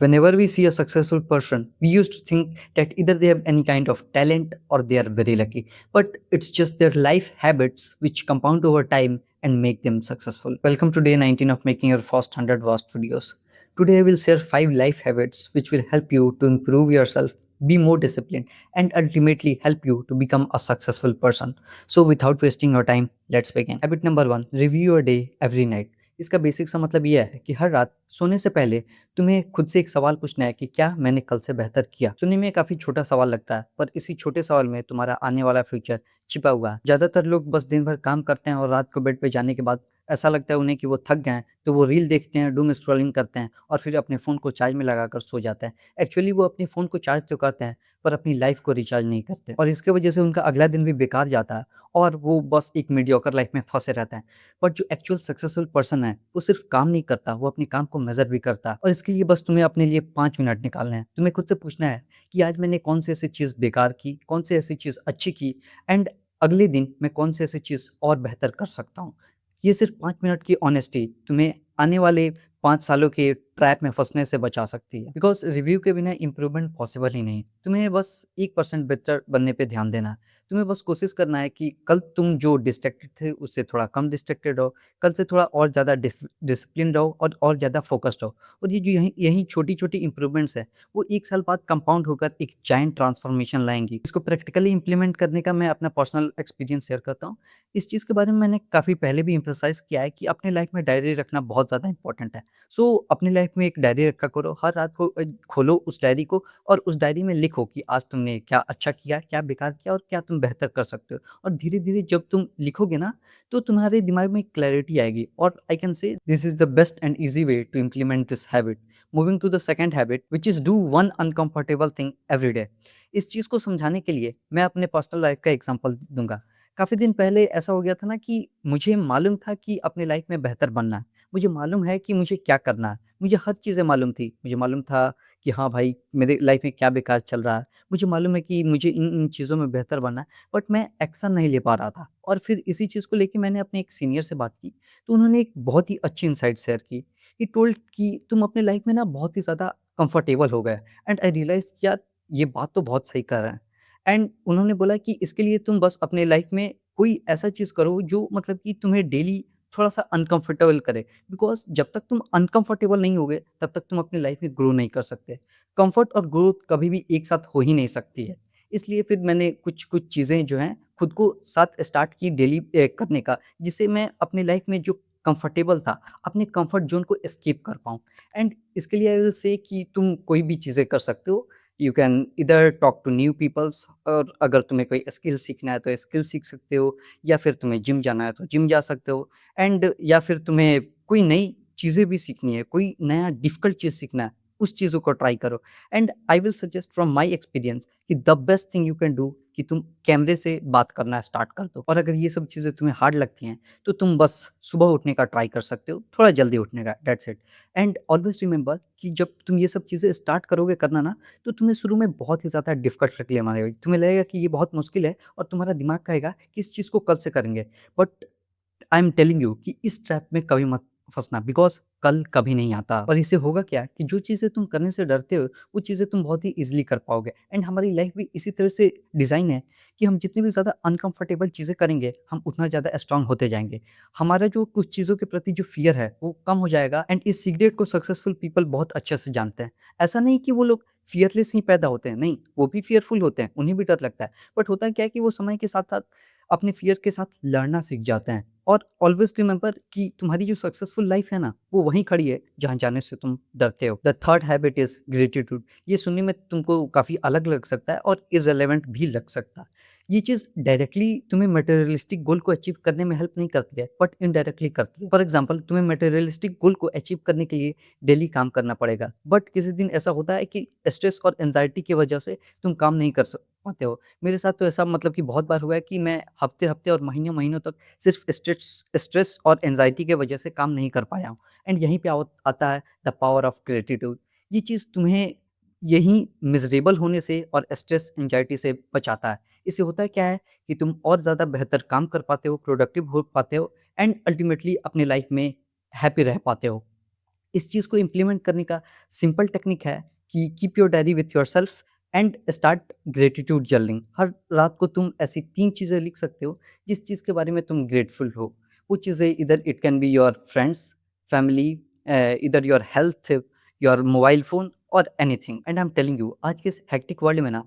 Whenever we see a successful person, we used to think that either they have any kind of talent or they are very lucky. But it's just their life habits which compound over time and make them successful. Welcome to day 19 of making your first 100 vast videos. Today I will share 5 life habits which will help you to improve yourself, be more disciplined, and ultimately help you to become a successful person. So without wasting your time, let's begin. Habit number 1, review your day every night. इसका basic सा मतलब यह है कि हर रात सोने से पहले तुम्हें खुद से एक सवाल पूछना है कि क्या मैंने कल से बेहतर किया। सुनने में काफ़ी छोटा सवाल लगता है, पर इसी छोटे सवाल में तुम्हारा आने वाला फ्यूचर छिपा हुआ है। ज़्यादातर लोग बस दिन भर काम करते हैं और रात को बेड पे जाने के बाद ऐसा लगता है उन्हें कि वो थक गए हैं, तो वो रील देखते हैं, डूम स्क्रॉलिंग करते हैं और फिर अपने फ़ोन को चार्ज में लगाकर सो जाते हैं। एक्चुअली वो अपने फ़ोन को चार्ज तो करते हैं, पर अपनी लाइफ़ को रिचार्ज नहीं करते और इसकी वजह से उनका अगला दिन भी बेकार जाता है और वो बस एक मीडियोकर लाइफ़ में फँसे रहते हैं। बट जो एक्चुअल सक्सेसफुल पर्सन है, वो सिर्फ काम नहीं करता, वो अपने काम को मेज़र भी करता है और इसके लिए बस तुम्हें अपने लिए 5 मिनट निकालने हैं। तुम्हें खुद से पूछना है कि आज मैंने कौन-सी ऐसी चीज़ बेकार की, कौन-सी ऐसी चीज़ अच्छी की एंड अगले दिन मैं कौन-सी ऐसी चीज़ और बेहतर कर सकता हूँ। ये सिर्फ 5 मिनट की ऑनेस्टी तुम्हें आने वाले 5 सालों के ट्रैप में फँसने से बचा सकती है। बिकॉज़ रिव्यू के बिना इम्प्रूवमेंट पॉसिबल ही नहीं। तुम्हें बस 1% बेहतर बनने पे ध्यान देना है। तुम्हें बस कोशिश करना है कि कल तुम जो डिस्ट्रैक्टेड थे उससे थोड़ा कम डिस्ट्रैक्टेड रहो, कल से थोड़ा और ज़्यादा डिसिप्लिन रहो और ज़्यादा फ़ोकस्ड रहो। और ये जो यही यही छोटी-छोटी इम्प्रूवमेंट्स हैं, वो 1 साल बाद कंपाउंड होकर एक जायंट ट्रांसफॉर्मेशन लाएँगी। इसको प्रैक्टिकली इम्प्लीमेंट करने का मैं अपना पर्सनल एक्सपीरियंस शेयर करता हूँ। इस चीज़ के बारे में मैंने काफ़ी पहले भी एम्फसाइज़ किया है कि अपनी लाइफ़ में डायरी रखना बहुत ज़्यादा इम्पोर्टेंट है। सो अपनी लाइफ़ में एक डायरी रखा करो, हर रात को खोलो उस डायरी को और उस डायरी में लिखो कि आज तुमने क्या अच्छा किया, क्या बेकार किया और क्या तुम बेहतर कर सकते हो। और धीरे-धीरे जब तुम लिखोगे ना, तो तुम्हारे दिमाग में क्लैरिटी आएगी और I can say this is the best and easy way to implement this habit. Moving to the second habit which is do one uncomfortable thing every day. इस चीज़ को समझाने के लिए मैं अपने पर्सनल लाइफ़ का एग्ज़ाम्पल दूँगा। काफ़ी दिन पहले ऐसा हो गया था ना कि मुझे मालूम था कि अपनी लाइफ़ में बेहतर बनना है। मुझे मालूम है कि मुझे क्या करना है। मुझे हर चीज़ें मालूम थी। मुझे मालूम था कि हाँ भाई, मेरे लाइफ़ में क्या बेकार चल रहा है। मुझे मालूम है कि मुझे इन-इन चीज़ों में बेहतर बनना है, बट मैं एक्शन नहीं ले पा रहा था। और फिर इसी चीज़ को लेके मैंने अपने एक सीनियर से बात की, तो उन्होंने एक बहुत ही अच्छी इनसाइट शेयर की। ही टोल्ड कि तुम अपने लाइफ़ में ना बहुत ही ज़्यादा कंफर्टेबल हो गए एंड आई रियलाइज़ कि यार ये बात तो बहुत सही कर रहे हैं। एंड उन्होंने बोला कि इसके लिए तुम बस अपने लाइफ़ में कोई ऐसा चीज़ करो जो मतलब कि तुम्हें डेली थोड़ा-सा अनकंफर्टेबल करे। बिकॉज़ जब तक तुम अनकंफर्टेबल नहीं होगे, तब तक तुम अपनी लाइफ़ में ग्रो नहीं कर सकते। कम्फर्ट और ग्रोथ कभी भी एक साथ हो ही नहीं सकती है। इसलिए फिर मैंने कुछ-कुछ चीज़ें जो हैं, खुद को साथ स्टार्ट की डेली करने का, जिससे मैं अपनी लाइफ़ में जो कंफर्टेबल था, अपने कंफर्ट ज़ोन को एस्केप कर पाऊँ। एंड इसके लिए आई विल से कि तुम कोई भी चीज़ें कर सकते हो। You can either talk to new peoples और अगर तुम्हें कोई स्किल सीखना है, तो स्किल सीख सकते हो या फिर तुम्हें जिम जाना है, तो जिम जा सकते हो। एंड या फिर तुम्हें कोई नई चीज़ें भी सीखनी है, कोई नया डिफ़िकल्ट चीज़ सीखना है, उस चीज़ों को ट्राई करो। And I will suggest from my experience कि the best thing you can do कि तुम कैमरे से बात करना स्टार्ट कर दो। और अगर ये सब चीज़ें तुम्हें हार्ड लगती हैं, तो तुम बस सुबह उठने का ट्राई कर सकते हो, थोड़ा जल्दी उठने का, that's it. And always remember कि जब तुम ये सब चीज़ें स्टार्ट करोगे करना ना, तो तुम्हें शुरू में बहुत ही ज़्यादा डिफ़िकल्ट लगने लगेगा। तुम्हें लगेगा कि ये बहुत मुश्किल है और तुम्हारा दिमाग कहेगा कि इस चीज़ को कल से करेंगे। But I am telling you कि इस ट्रैप में कभी मत फँसना बिकॉज़ कल कभी नहीं आता और इससे होगा क्या कि जो चीज़ें तुम करने से डरते हो, वो चीज़ें तुम बहुत ही ईज़िली कर पाओगे। एंड हमारी लाइफ़ भी इसी तरह से डिज़ाइन है कि हम जितनी भी ज़्यादा अनकम्फ़र्टेबल चीज़ें करेंगे, हम उतना ज़्यादा स्ट्रॉन्ग होते जाएँगे। हमारा जो कुछ चीज़ों के प्रति जो फ़ियर है, वो कम हो जाएगा एंड इस सीक्रेट को सक्सेसफुल पीपल बहुत अच्छे से जानते हैं। ऐसा नहीं कि वो लोग फ़ियरलेस ही पैदा होते हैं, नहीं, वो भी फ़ियरफुल होते हैं, उन्हें भी डर लगता है। बट होता क्या है कि वो समय के साथ-साथ अपने फ़ियर के साथ लड़ना सीख जाते हैं। और ऑलवेज़ रिमेंबर कि तुम्हारी जो सक्सेसफुल लाइफ़ है ना, वो वहीं खड़ी है जहाँ जाने से तुम डरते हो। The third habit is gratitude. ये सुनने में तुमको काफ़ी अलग लग सकता है और इर्रेलेवेंट भी लग सकता है। ये चीज़ डायरेक्टली तुम्हें मटेरियलिस्टिक गोल को अचीव करने में हेल्प नहीं करती है, बट इनडायरेक्टली करती है। फॉर एग्ज़ाम्पल तुम्हें मटेरियलिस्टिक गोल को अचीव करने के लिए डेली काम करना पड़ेगा, बट किसी दिन ऐसा होता है कि स्ट्रेस और एंग्ज़ायटी की वजह से तुम काम नहीं कर पाते हो। मेरे साथ तो ऐसा मतलब कि बहुत बार हुआ है कि मैं हफ्ते-हफ्ते और महीनों-महीनों तक सिर्फ़ स्ट्रेस और एंग्ज़ायटी के वजह से काम नहीं कर पाया हूँ। एंड यहीं पे आता है द पावर ऑफ ग्रैटिट्यूड। ये चीज़ तुम्हें यहीं मिज़रेबल होने से और स्ट्रेस, एंग्ज़ायटी से बचाता है। इससे होता है क्या है कि तुम और ज़्यादा बेहतर काम कर पाते हो, प्रोडक्टिव हो पाते हो एंड अल्टीमेटली अपनी लाइफ़ में हैप्पी रह पाते हो। इस चीज़ को इम्प्लीमेंट करने का सिंपल टेक्निक है कि keep your diary with yourself and start gratitude journaling. हर रात को तुम ऐसी 3 चीज़ें लिख सकते हो, जिस चीज़ के बारे में तुम ग्रेटफुल हो। वो चीज़ें इधर it can be your friends, family, इधर your health, your mobile phone और anything. And I am telling you, आज के इस हेक्टिक वर्ल्ड में ना,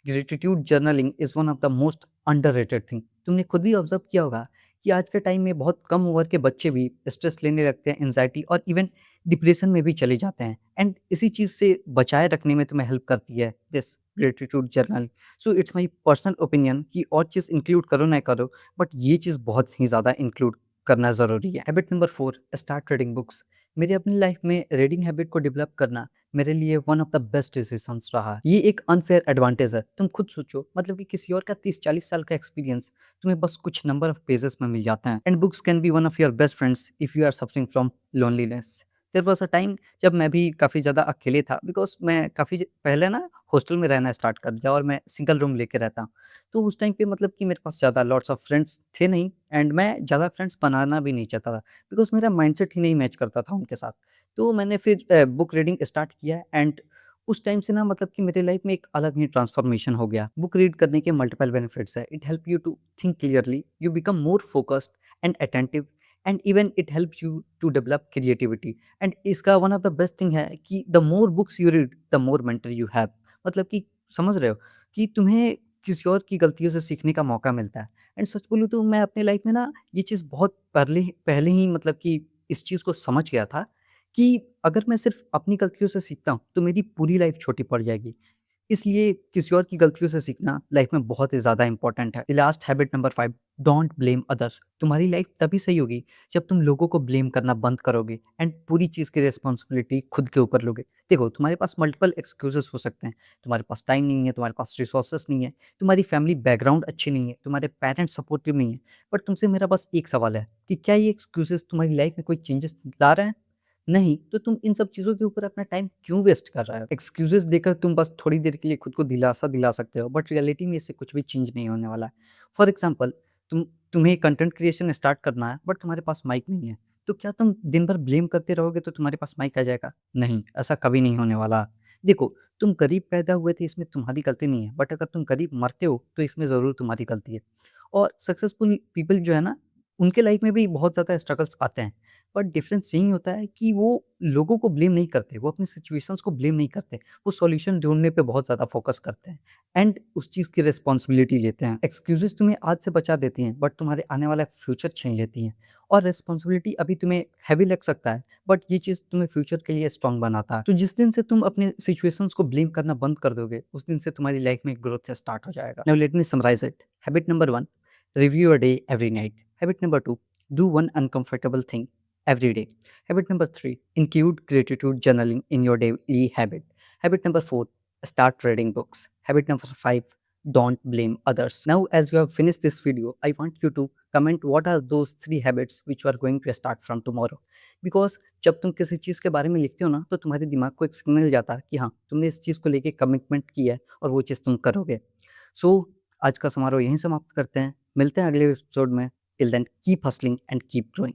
gratitude journaling is one of the most underrated thing. तुमने खुद भी ऑब्ज़र्व किया होगा कि आज के टाइम में बहुत कम उम्र के बच्चे भी स्ट्रेस लेने लगते हैं, एंग्ज़ायटी और इवन डिप्रेशन में भी चले जाते हैं। एंड इसी चीज़ से बचाए रखने में तुम्हें हेल्प करती है this gratitude journal. So it's my personal opinion कि और चीज़ इंक्लूड करो ना करो, बट ये चीज़ बहुत ही ज़्यादा इंक्लूड करना ज़रूरी है। Habit number 4, start reading books. मेरी अपनी लाइफ में रीडिंग हैबिट को डेवलप करना मेरे लिए one of the best decisions रहा है। ये एक अनफेयर एडवांटेज है। तुम खुद सोचो, मतलब कि किसी और का 30-40 साल का एक्सपीरियंस तुम्हें बस कुछ नंबर ऑफ पेजेस में मिल जाता है। And books can be one of your best friends if you are suffering from loneliness. There was a time जब मैं भी काफ़ी ज़्यादा अकेले था, बिकॉज़ मैं काफ़ी ज पहले ना हॉस्टल में रहना स्टार्ट कर दिया और मैं सिंगल रूम लेके रहता हूँ। तो उस टाइम पे मतलब कि मेरे पास ज़्यादा लॉट्स ऑफ फ्रेंड्स थे नहीं, एंड मैं ज़्यादा फ्रेंड्स बनाना भी नहीं चाहता था, बिकॉज़ मेरा माइंडसेट ही नहीं मैच करता था उनके साथ। तो मैंने फिर बुक रीडिंग स्टार्ट किया, एंड उस टाइम से ना मतलब कि मेरे लाइफ में एक अलग ही ट्रांसफॉर्मेशन हो गया। बुक रीड करने के मल्टीपल बेनिफिट्स है। It help you to think clearly, you become more focused and attentive, and even it helps you to develop creativity. And इसका one of the best thing है कि the more books you read the more mentor you have. मतलब कि समझ रहे हो कि तुम्हें किसी और की गलतियों से सीखने का मौका मिलता है। एंड सच बोलूँ तो मैं अपनी लाइफ में ना ये चीज़ बहुत पहले ही मतलब कि इस चीज़ को समझ गया था कि अगर मैं सिर्फ़ अपनी गलतियों से सीखता हूँ, तो मेरी पूरी लाइफ़ छोटी पड़ जाएगी। इसलिए किसी और की गलतियों से सीखना लाइफ़ में बहुत ही ज़्यादा इम्पोर्टेंट है। Last habit number 5, don't blame others. तुम्हारी लाइफ़ तभी सही होगी जब तुम लोगों को ब्लेम करना बंद करोगे एंड पूरी चीज़ की रिस्पॉन्सिबिलिटी खुद के ऊपर लोगे। देखो, तुम्हारे पास मल्टीपल एक्सक्यूज़ेज़ हो सकते हैं। तुम्हारे पास टाइम नहीं है, तुम्हारे पास रिसोर्सेज़ नहीं है, तुम्हारी फैमिली बैकग्राउंड अच्छी नहीं है, तुम्हारे पेरेंट्स सपोर्टिव नहीं है। बट तुमसे मेरा बस एक सवाल है कि क्या ये एक्सक्यूज़ेज़ तुम्हारी लाइफ़ में कोई चेंजेस ला रहे हैं? नहीं, तो तुम इन सब चीज़ों के ऊपर अपना टाइम क्यों वेस्ट कर रहे हो? एक्सक्यूज़ेज़ देकर तुम बस थोड़ी देर के लिए खुद को दिलासा दिला सकते हो, बट रियलिटी में इससे कुछ भी चेंज नहीं होने वाला है। फॉर एग्ज़ाम्पल, तुम्हें कंटेंट क्रिएशन स्टार्ट करना है, बट तुम्हारे पास माइक नहीं है, तो क्या तुम दिन भर ब्लेम करते रहोगे तो तुम्हारे पास माइक आ जाएगा? नहीं, ऐसा कभी नहीं होने वाला। देखो, तुम गरीब पैदा हुए थे, इसमें तुम्हारी गलती नहीं है, बट अगर तुम गरीब मरते हो, तो इसमें ज़रूर तुम्हारी गलती है। और सक्सेसफुल पीपल जो है ना, उनके लाइफ़ में भी बहुत ज़्यादा स्ट्रगल्स आते हैं। बट डिफरेंस यही होता है कि वो लोगों को ब्लेम नहीं करते, वो अपनी सिचुएशंस को ब्लेम नहीं करते, वो सॉल्यूशन ढूँढने पे बहुत ज़्यादा फ़ोकस करते हैं एंड उस चीज़ की रिस्पॉन्सिबिलिटी लेते हैं। एक्सक्यूज़ेज़ तुम्हें आज से बचा देती हैं, बट तुम्हारे आने वाला फ्यूचर छीन लेती हैं, और रिस्पॉन्सिबिलिटी अभी तुम्हें हैवी लग सकता है, बट ये चीज़ तुम्हें फ्यूचर के लिए स्ट्रॉन्ग बनाता है। तो जिस दिन से तुम अपने सिचुएशंस को ब्लेम करना बंद कर दोगे, उस दिन से तुम्हारी लाइफ में ग्रोथ स्टार्ट हो जाएगा। Now let me summarize it. Habit number 1, review your day every night. Habit number 2, do one uncomfortable thing every day. Habit number 3, include gratitude journaling in your daily habit. Habit number 4, start reading books. Habit number 5, don't blame others. Now, as you have finished this video, I want you to comment what are those 3 habits which you are going to start from tomorrow. Because जब तुम किसी चीज़ के बारे में लिखते हो ना, तो तुम्हारे दिमाग को एक सिग्नल जाता है कि हाँ, तुमने इस चीज़ को लेके कमिटमेंट की है और वो चीज़ तुम करोगे। सो आज का समारोह यहीं समाप्त करते हैं। मिलते हैं अगले एपिसोड में। Till then keep hustling and keep growing.